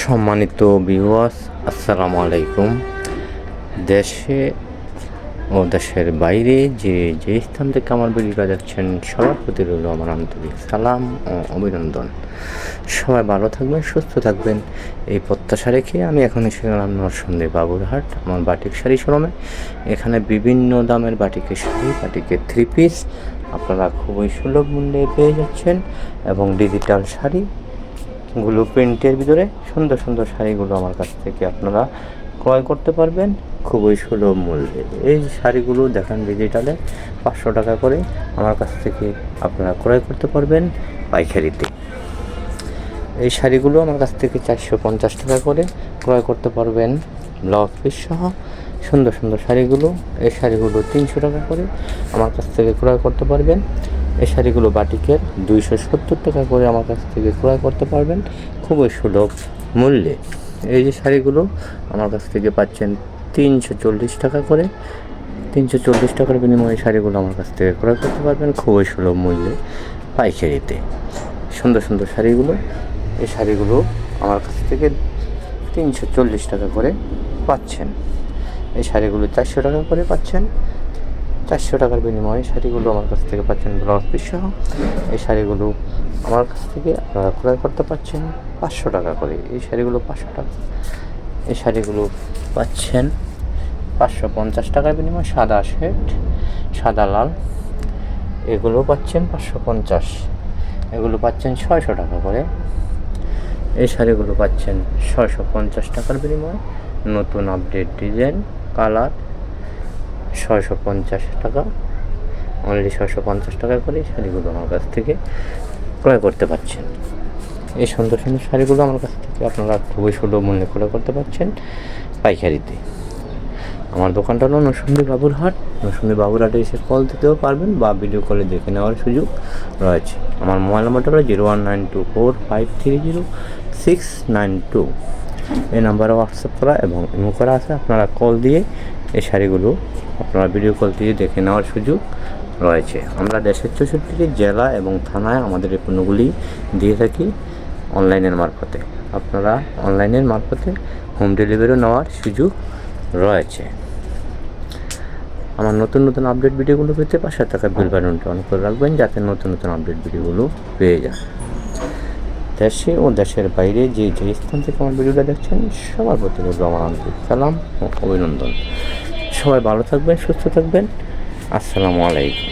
সম্মানিত ভিউয়ার্স, আসসালামু আলাইকুম। দেশে ও দেশের বাইরে যে স্থান থেকে আমার ভিডিওটা দেখছেন, সবার প্রতি রইল আমার আন্তরিক সালাম ও অভিনন্দন। সবাই ভালো থাকবেন, সুস্থ থাকবেন, এই প্রত্যাশা রেখে আমি এখন এসে গেলাম নরসিংদী বাবুরহাট আমার বাটিক শাড়ি শোরুমে। এখানে বিভিন্ন দামের বাটিকের শাড়ি, বাটিকের থ্রি পিস আপনারা খুবই সুলভ মূল্যে পেয়ে যাচ্ছেন এবং ডিজিটাল শাড়িগুলো প্রিন্টের ভিতরে সুন্দর সুন্দর শাড়িগুলো আমার কাছ থেকে আপনারা ক্রয় করতে পারবেন খুবই সুলভ মূল্যে। এই শাড়িগুলো দেখেন ডিজিটালে 500 টাকা করে আমার কাছ থেকে আপনারা ক্রয় করতে পারবেন পাইকারিতে। এই শাড়িগুলো আমার কাছ থেকে 450 টাকা করে ক্রয় করতে পারবেন ব্লাউজ পিস সহ। সুন্দর সুন্দর শাড়িগুলো, এই শাড়িগুলো 300 টাকা করে আমার কাছ থেকে ক্রয় করতে পারবেন। এই শাড়িগুলো বাটিকের 270 টাকা করে আমার কাছ থেকে ক্রয় করতে পারবেন খুবই সুলভ মূল্যে। এই যে শাড়িগুলো আমার কাছ থেকে পাচ্ছেন 340 টাকা করে। 340 টাকার বিনিময়ে শাড়িগুলো আমার কাছ থেকে ক্রয় করতে পারবেন খুবই সুলভ মূল্যে পাইকারিতে। সুন্দর সুন্দর শাড়িগুলো, এই শাড়িগুলো আমার কাছ থেকে 340 টাকা করে পাচ্ছেন। এই শাড়িগুলো 400 টাকা করে পাচ্ছেন। 400 টাকার বিনিময়ে শাড়িগুলো আমার কাছ থেকে পাচ্ছেন ব্লাউজ পিস সহ। এই শাড়িগুলো আমার কাছ থেকে আপনারা ক্রয় করতে পারছেন 500 টাকা করে। এই শাড়িগুলো 500 টাকা। এই শাড়িগুলো পাচ্ছেন 550 টাকার বিনিময়ে। সাদা শেড, সাদা লাল, এগুলো পাচ্ছেন 550। এগুলো পাচ্ছেন 600 টাকা করে। এই শাড়িগুলো পাচ্ছেন 650 টাকার বিনিময়ে। নতুন আপডেট ডিজাইন, কালার, 650 টাকা, অনলি 650 টাকা করে শাড়িগুলো আমার কাছ থেকে ক্রয় করতে পারছেন। এই সুন্দর সুন্দর শাড়িগুলো আমার কাছ থেকে আপনারা খুবই সুলভ মূল্যে ক্রয় করতে পারছেন পাইকারিতে। আমার দোকানটা হলো নরসিংদী বাবুরহাট। নরসিংদী বাবুরহাটে এসে কল দিতেও পারবেন বা ভিডিও কলে দেখে নেওয়ার সুযোগ রয়েছে। আমার মোবাইল নাম্বারটা হলো 01924530692। এই নাম্বারে হোয়াটসঅ্যাপ করা এবং ইমো করা আছে। আপনারা কল দিয়ে এই শাড়িগুলো আপনারা ভিডিও কল দিয়ে দেখে নেওয়ার সুযোগ রয়েছে। আমরা দেশের 64টি জেলা এবং থানায় আমাদের এই পণ্যগুলি দিয়ে থাকি অনলাইনের মারফতে। আপনারা অনলাইনের মারফতে হোম ডেলিভারিও নেওয়ার সুযোগ রয়েছে। আমার নতুন নতুন আপডেট ভিডিওগুলো পেতে পাশে থাকা বেল বাটনটি অন করে রাখবেন যাতে নতুন নতুন আপডেট ভিডিওগুলো পেয়ে যান। দেশে ও দেশের বাইরে যে স্থান থেকে আমার ভিডিওটা দেখছেন, সবার প্রতি রইল আমার আন্তরিক সালাম ও অভিনন্দন। সবাই ভালো থাকবেন, সুস্থ থাকবেন। আসসালামু আলাইকুম।